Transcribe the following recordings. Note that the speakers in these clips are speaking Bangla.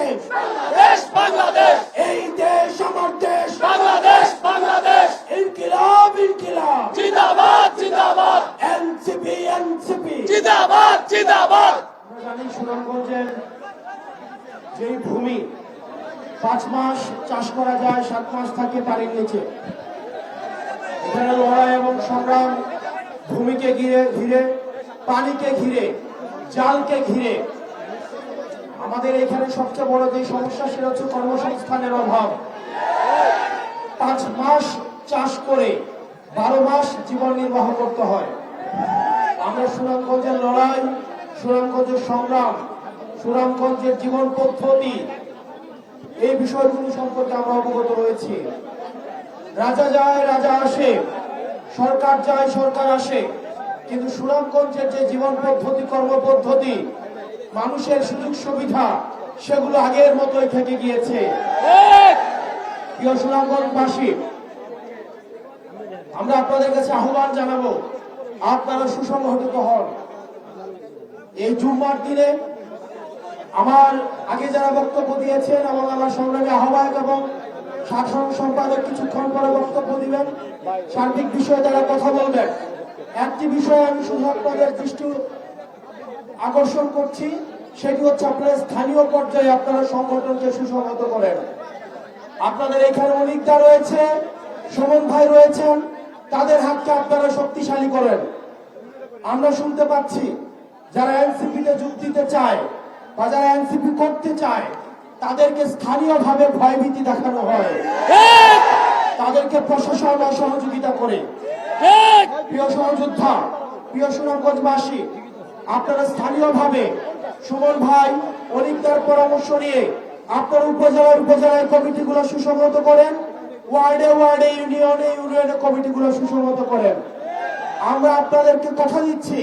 দেশ, দেশ বাংলাদেশ, এই দেশ আমার দেশ, বাংলাদেশ বাংলাদেশ, ইনকিলাব ইনকিলাব, জিন্দাবাদ জিন্দাবাদ, এনসিপি এনসিপি। জিন্দাবাদ জিন্দাবাদ। আমরা জানি সুনামগঞ্জের যেই ভূমি 5 মাস চাষ করা যায়, 7 মাস থাকে পানির নিচে। এখানে লড়াই এবং সংগ্রাম ভূমিকে ঘিরে, পানিকে ঘিরে, জালকে ঘিরে। আমাদের এখানে সবচেয়ে বড় যে সমস্যা সেটা হচ্ছে কর্মসংস্থানের অভাব। 5 মাস চাষ করে 12 মাস জীবন নির্বাহ করতে হয়। আমরা সুনামগঞ্জের লড়াই, সুনামগঞ্জের সংগ্রাম, সুনামগঞ্জের জীবন পদ্ধতি, এই বিষয়গুলো সম্পর্কে আমরা অবগত রয়েছি। রাজা যায় রাজা আসে, সরকার যায় সরকার আসে, কিন্তু সুনামগঞ্জের যে জীবন পদ্ধতি, কর্মপদ্ধতি, মানুষের সুযোগ সুবিধা, সেগুলো আগের মতোই থেকে গিয়েছে। প্রিয় সুনামগঞ্জবাসী, আমরা আপনাদের কাছে আহ্বান জানাবো, আপনারা সুসংগঠিত হন। এই জুম্মার দিনে আমার আগে যারা বক্তব্য দিয়েছেন এবং আমার সংগ্রামী আহ্বায়ক এবং সাধারণ সম্পাদক কিছুক্ষণ পরে বক্তব্য দিবেন, সার্বিক বিষয়ে তারা কথা বলবেন। একটি বিষয়ে আমি শুধু আপনাদের দৃষ্টি আকর্ষণ করছি, সেটি হচ্ছে আপনারা স্থানীয় পর্যায়ে আপনারা সংগঠনকে সুসংহত করেন। আপনাদের এখানে অনেকটা রয়েছে, সুমন ভাই রয়েছেন, তাদের হাতকে আপনারা শক্তিশালী করেন। আমরা শুনতে পাচ্ছি যারা এনসিপিতে যোগ দিতে চায় বা যারা এনসিপি করতে চায়, তাদেরকে স্থানীয়ভাবে ভয়ভীতি দেখানো হয়, তাদেরকে প্রশাসন অসহযোগিতা করে। প্রিয় সহযোদ্ধা, প্রিয় সুনামগঞ্জবাসী, আপনারা স্থানীয়ভাবে সুমন ভাই অনেকটার পরামর্শ নিয়ে আপনারা উপজেলায় কমিটিগুলো সুসংহত করেন, ওয়ার্ডে ওয়ার্ডে, ইউনিয়নে ইউনিয়নে কমিটিগুলো সুসংহত করেন। আমরা আপনাদেরকে কথা দিচ্ছি,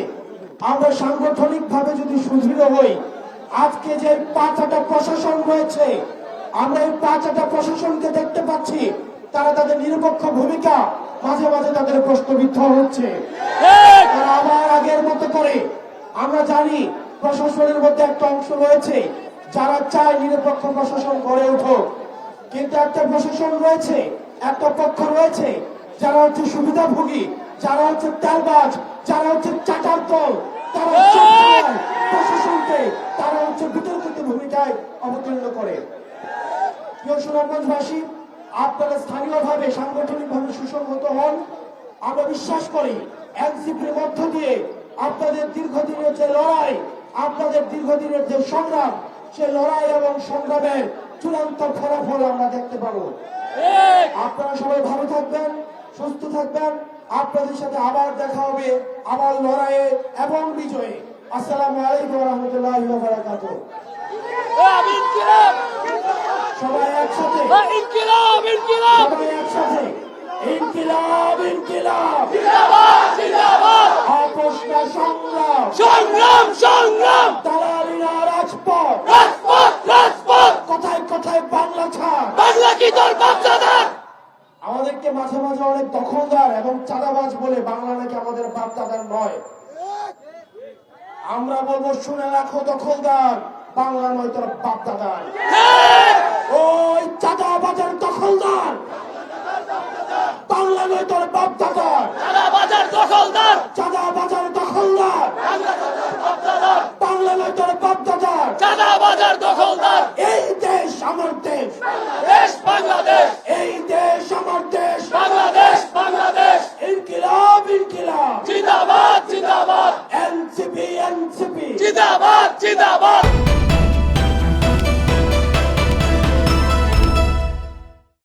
আমরা সাংগঠনিক ভাবে যদি সুদৃঢ় হই, আজকে যে 5টা প্রশাসন রয়েছে, আমরা এই 5টা প্রশাসনকে দেখতে পাচ্ছি, তারা তাদের নিরপেক্ষ ভূমিকা মাঝে মাঝে তাদের প্রশ্নবিদ্ধ হচ্ছে। তারা আবার আগের মতো করে, আমরা জানি প্রশাসনের মধ্যে একটা অংশ রয়েছে যারা চায় নিরপেক্ষ প্রশাসন গড়ে উঠুক, কিন্তু একটা প্রশাসন রয়েছে, একটা পক্ষ রয়েছে যারা হচ্ছে সুবিধাভোগী, যারা হচ্ছে তেলবাজ, যারা হচ্ছে চাটার দল, তারা প্রশাসনকে তারা হচ্ছে বিতর্কিত ভূমিকায় অবতীর্ণ করে। প্রিয় সুনামগঞ্জবাসী, আপনারা স্থানীয়ভাবে সাংগঠনিকভাবে সুসংহত হন। আমরা বিশ্বাস করি এনসিপির মধ্য দিয়ে আপনাদের দীর্ঘদিনের যে লড়াই, আপনাদের দীর্ঘদিনের যে সংগ্রাম, সে লড়াই এবং সংগ্রামের চূড়ান্ত ফলাফল আমরা দেখতে পাবো। আপনারা সবাই ভালো থাকবেন, সুস্থ থাকবেন। আপনাদের সাথে আবার দেখা হবে, আবার লড়াইয়ে এবং বিজয়ে। আসসালামু আলাইকুম ওয়া রাহমাতুল্লাহি ওয়া বারাকাতুহু। সবাই একসাথে, ইনকিলাব ইনকিলাব, সবাই একসাথে, ইনকিলাব ইনকিলাব, জিন্দাবাদ জিন্দাবাদ, আপোষ না সংগ্রাম, সংগ্রাম সংগ্রাম, দালালি না রাজপথ, রাজপথ রাজপথ, কথায় কথায় বাংলা ছাড়। বাংলা কি তোর বাপদাদার? আমাদেরকে মাঝে মাঝে অনেক দখলদার এবং চাঁদাবাজ বলে, বাংলা নাকি আমাদের বাপ দাদার নয়। আমরা বলবো, শুনে রাখো দখলদার, বাংলা নয় তোর বাপ দাদার। ওই চাঁদাবাজার দখলদার, বাংলা নয় তোর বাপ দাদার। বাজার দখলদার, চাঁদাবাজার দখলদার, বাংলা নয় তোর বাপ দাদার। চাঁদা বাজার দখলদার। এই দেশ আমার দেশ, দেশ বাংলাদেশ, এই দেশ আমার দেশ, বাংলাদেশ বাংলাদেশ, ইনকিলাব ইনকিলাব, জিন্দাবাদ জিন্দাবাদ, এনসিপি এনসিপি। জিন্দাবাদ জিন্দাবাদ।